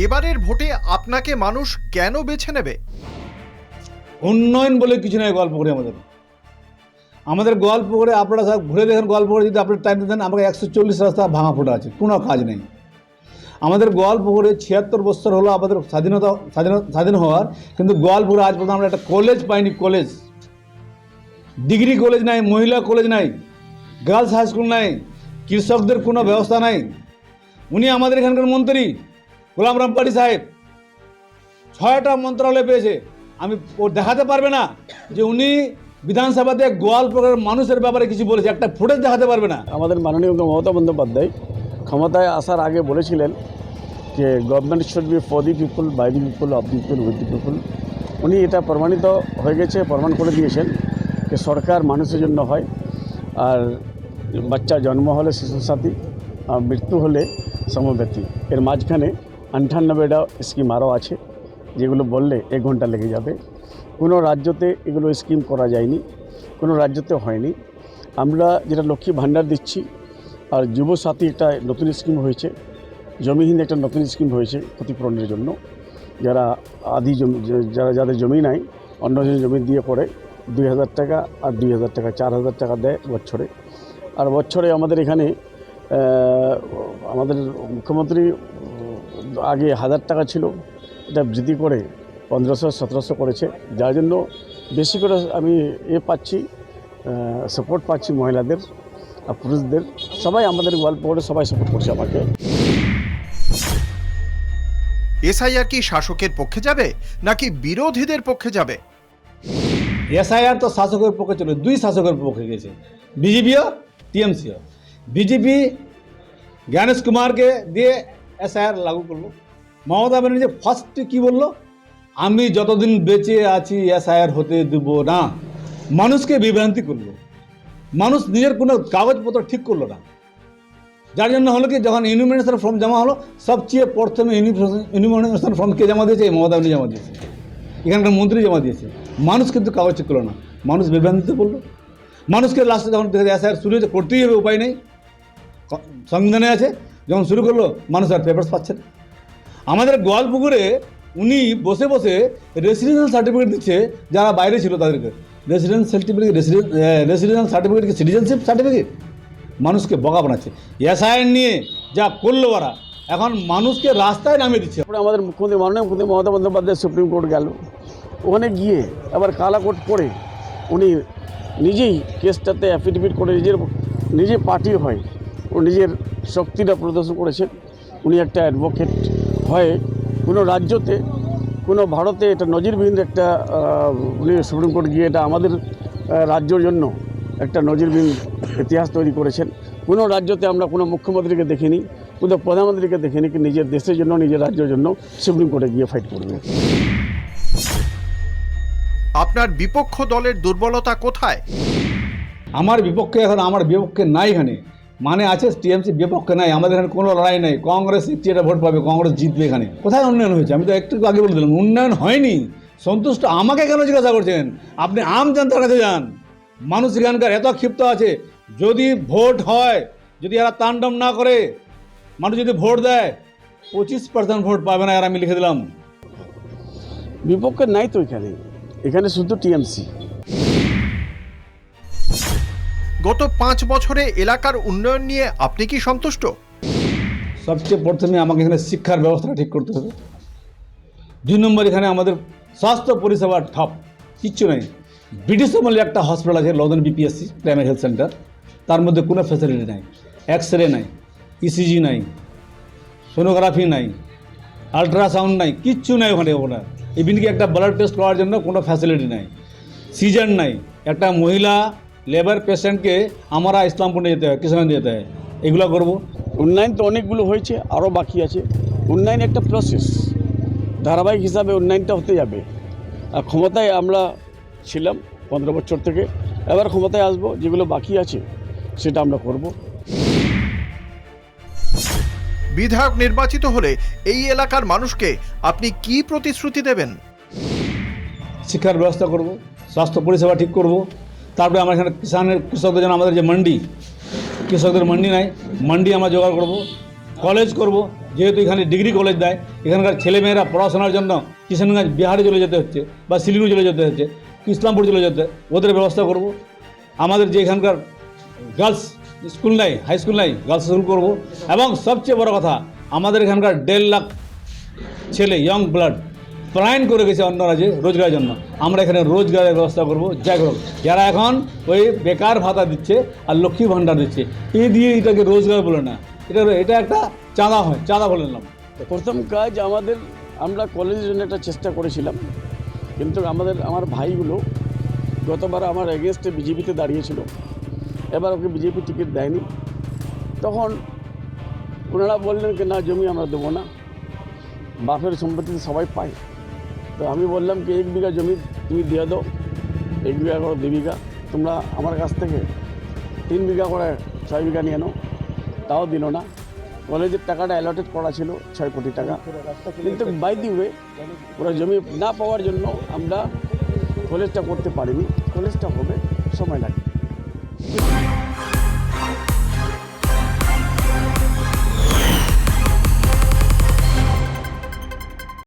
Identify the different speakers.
Speaker 1: এবারের ভোটে আপনাকে মানুষ কেন বেছে নেবে?
Speaker 2: উন্নয়ন বলে কিছু নয় গল্পগুড়ি আমাদের গল্পগুড়ে আপনারা সব ঘুরে দেখেন। গল্পগুড়ে যদি আপনার টাইম দেন, আমাকে 140 রাস্তা ভাঙা ফোটা আছে, কোনো কাজ নেই। আমাদের গল্পগুড়ে 76 বছর হলো আমাদের স্বাধীন হওয়ার, কিন্তু গল্পগুড়ে আজ পর্যন্ত আমরা একটা কলেজ পাইনি। কলেজ, ডিগ্রি কলেজ নাই, মহিলা কলেজ নাই, গার্লস হাই স্কুল নাই, কৃষকদের কোনো ব্যবস্থা নাই। উনি আমাদের এখানকার মন্ত্রী গোলাম রামপাটি সাহেব 6টা মন্ত্রণালয় পেয়েছে। আমি ও দেখাতে পারবে না যে উনি বিধানসভাতে গোয়ালপুরের মানুষের ব্যাপারে কিছু বলেছে, একটা ফুটেজ দেখাতে পারবে না।
Speaker 3: আমাদের মাননীয় মমতা বন্দ্যোপাধ্যায় ক্ষমতায় আসার আগে বলেছিলেন যে government should be for the people, by the people, of the people, with the people. উনি এটা প্রমাণিত হয়ে গেছে, প্রমাণ করে দিয়েছেন যে সরকার মানুষের জন্য হয়। আর বাচ্চা জন্ম হলে শিশুসাথী, আর মৃত্যু হলে সমব্যথী। এর মাঝখানে 98টা স্কিম আরও আছে, যেগুলো বললে 1 ঘন্টা লেগে যাবে। কোনো রাজ্যতে এগুলো স্কিম করা যায়নি, কোনো রাজ্যতে হয়নি। আমরা যেটা লক্ষ্মী ভাণ্ডার দিচ্ছি, আর যুবসাথী একটা নতুন স্কিম হয়েছে, জমিহীন একটা নতুন স্কিম হয়েছে ক্ষতিপূরণের জন্য। যারা আদি জমি, যাদের জমি নাই, অন্য জমি দিয়ে পড়ে 2000 টাকা আর 2000 টাকা 4000 টাকা দেয় বছরে। আর বছরে আমাদের এখানে আমাদের মুখ্যমন্ত্রী আগে 1000 টাকা ছিল, এটা বৃদ্ধি করে 1500-1700 করেছে, যার জন্য বেশি করে আমি পাচ্ছি, সাপোর্ট পাচ্ছি মহিলাদের আর পুরুষদের। সবাই আমাদের গল্প করে সবাই সাপোর্ট করছে আমাকে।
Speaker 1: এসআইআর কি শাসকের পক্ষে যাবে নাকি বিরোধীদের পক্ষে যাবে?
Speaker 2: এসআইআর তো শাসকের পক্ষে চলে, 2 শাসকের পক্ষে গেছে, বিজেপিও টিএমসিও। বিজেপি জ্ঞানেশ কুমারকে দিয়ে এসআইআর লাগু করলো। মমতা ব্যানার্জি ফার্স্টে কী বললো, আমি যতদিন বেঁচে আছি এসআইআর হতে দেব না। মানুষকে বিভ্রান্তি করলো, মানুষ নিজের কোনো কাগজপত্র ঠিক করলো না। যার জন্য হলো কি, যখন ইনুমিনেশন ফর্ম জমা হলো, সবচেয়ে প্রথমে ইনুমিনেশন ফর্ম কে জমা দিয়েছে? এই মমতা ব্যানার্জি জমা দিয়েছে, এখানকার মন্ত্রী জমা দিয়েছে। মানুষ কিন্তু কাগজ ঠিক করলো না, মানুষ বিভ্রান্তিতে পড়লো। মানুষকে লাস্টে যখন এসআইআর শুরু হয়েছে, করতেই হবে, উপায় নেই, সংবিধানে আছে। যখন শুরু করলো, মানুষ আর পেপারস পাচ্ছে না। আমাদের গোয়ালপুকুরে উনি বসে বসে রেসিডেন্সিয়াল সার্টিফিকেট দিচ্ছে যারা বাইরে ছিল তাদেরকে। রেসিডেন্সিয়াল সার্টিফিকেট কি সিটিজেনশিপ সার্টিফিকেট? মানুষকে বকা বানাচ্ছে। এসআইআর নিয়ে যা করলো ওরা, এখন মানুষকে রাস্তায় নামিয়ে দিচ্ছে।
Speaker 3: আমাদের মুখ্যমন্ত্রী মাননীয় মুখ্যমন্ত্রী মমতা বন্দ্যোপাধ্যায় সুপ্রিম কোর্ট গেল, ওখানে গিয়ে আবার কালা কোর্ট পড়ে উনি নিজেই কেসটাতে অ্যাফিডেভিট করে নিজে পার্টি হয়, ও নিজের শক্তিটা প্রদর্শন করেছেন। উনি একটা অ্যাডভোকেট হয়ে কোনো রাজ্যতে, কোনো ভারতে এটা নজিরবিহীন একটা উনি সুপ্রিম কোর্ট গিয়ে এটা আমাদের রাজ্যের জন্য একটা নজিরবিহীন ইতিহাস তৈরি করেছেন। কোনো রাজ্যতে আমরা কোনো মুখ্যমন্ত্রীকে দেখিনি, কোনো প্রধানমন্ত্রীকে দেখিনি কি নিজের দেশের জন্য, নিজের রাজ্যের জন্য সুপ্রিম কোর্টে গিয়ে ফাইট করবে।
Speaker 1: আপনার বিপক্ষ দলের দুর্বলতা কোথায়?
Speaker 2: আমার বিপক্ষে নাই এখানে, মানে আছে টিএমসি, বিপক্ষে নাই। আমাদের এখানে কোনো লড়াই নেই। কংগ্রেস 80টা ভোট পাবে, কংগ্রেস জিতবে। এখানে কোথায় উন্নয়ন হয়েছে? আমি তো একটু আগে বলে দিলাম, উন্নয়ন হয়নি। সন্তুষ্ট আমাকে কেন জিজ্ঞাসা করছেন? আপনি আম জনতার কাছে যান। মানুষ এখানকার এত ক্ষিপ্ত আছে, যদি ভোট হয়, যদি এরা তাণ্ডব না করে, মানুষ যদি ভোট দেয়, 25% ভোট পাবে না। আর আমি লিখে দিলাম,
Speaker 3: বিপক্ষে নাই তো এখানে শুধু টিএমসি।
Speaker 1: গত 5 বছরে এলাকার উন্নয়ন নিয়ে আপনি কি সন্তুষ্ট?
Speaker 2: সবচেয়ে প্রথমে আমাকে এখানে শিক্ষার ব্যবস্থাটা ঠিক করতে হবে। 2 নম্বর, এখানে আমাদের স্বাস্থ্য পরিষেবা ঠপ, কিচ্ছু নেই। ব্রিটিশ আমলে একটা হসপিটাল আছে, লদন বিপিএসসি প্রাইমারি হেলথ সেন্টার, তার মধ্যে কোনো ফ্যাসিলিটি নাই। এক্স-রে নাই, ইসিজি নাই, সোনোগ্রাফি নাই, আলট্রাসাউন্ড নাই, কিচ্ছু নাই ওখানে। ইভিনকি একটা ব্লাড টেস্ট করার জন্য কোনো ফ্যাসিলিটি নাই। সিজার নাই। একটা মহিলা লেবার পেশেন্টকে আমরা ইসলামপুর নিয়ে যেতে হয়, কিষানগঞ্জ যেতে হয়। এগুলো করবো।
Speaker 3: উন্নয়ন তো অনেকগুলো হয়েছে, আরও বাকি আছে। উন্নয়ন একটা প্রসেস, ধারাবাহিক হিসাবে উন্নয়নটা হতে যাবে। আর ক্ষমতায় আমরা ছিলাম 15 বছর থেকে, এবার ক্ষমতায় আসবো, যেগুলো বাকি আছে সেটা আমরা করব।
Speaker 1: বিধায়ক নির্বাচিত হলে এই এলাকার মানুষকে আপনি কি প্রতিশ্রুতি দেবেন?
Speaker 2: শিক্ষার ব্যবস্থা করব, স্বাস্থ্য পরিষেবা ঠিক করব। তারপরে আমরা এখানে কৃষকদের জন্য আমাদের যে মান্ডি, কৃষকদের মান্ডি নাই, মান্ডি আমরা জোগাড় করব। কলেজ করব, যেহেতু এখানে ডিগ্রি কলেজ দেয়, এখানকার ছেলেমেয়েরা পড়াশোনার জন্য কিষানগঞ্জ বিহারে চলে যেতে হচ্ছে বা শিলিগুড়ি চলে যেতে হচ্ছে, ইসলামপুর চলে যেতে, ওদের ব্যবস্থা করব। আমাদের যে এখানকার গার্লস স্কুল নাই, হাই স্কুল নাই, গার্লস স্কুল করব। এবং সবচেয়ে বড় কথা, আমাদের এখানকার 1.5 লাখ ছেলে ইয়ং ব্লাড প্ল্যান করে গেছে অন্য রাজ্যে রোজগারের জন্য, আমরা এখানে রোজগারের ব্যবস্থা করব। যাই হোক, যারা এখন ওই বেকার ভাতা দিচ্ছে আর লক্ষ্মী ভাণ্ডার দিচ্ছে, এই দিয়ে এটাকে রোজগার বলে না, এটা একটা চাঁদা হয়, চাঁদা বলে নিলাম।
Speaker 3: প্রথম কাজ আমরা কলেজের জন্য একটা চেষ্টা করেছিলাম, কিন্তু আমার ভাইগুলো গতবার আমার এগেনস্টে বিজেপিতে দাঁড়িয়েছিল, এবার ওকে বিজেপি টিকিট দেয়নি। তখন ওনারা বললেন যে না, জমি আমরা দেবো না, বাপের সম্পত্তিতে সবাই পায়। তো আমি বললাম কি 1 বিঘা জমি তুমি দিয়ে দাও, 1 বিঘা করে 2 বিঘা, তোমরা আমার কাছ থেকে 3 বিঘা করে 6 বিঘা নিয়ে নাও, তাও দিল না। কলেজের টাকাটা অ্যালটেড করা ছিল 6 কোটি টাকা, কিন্তু বাই দি ওয়ে ওরা জমি না পাওয়ার জন্য আমরা কলেজটা করতে পারিনি। কলেজটা হবে, সময় লাগে।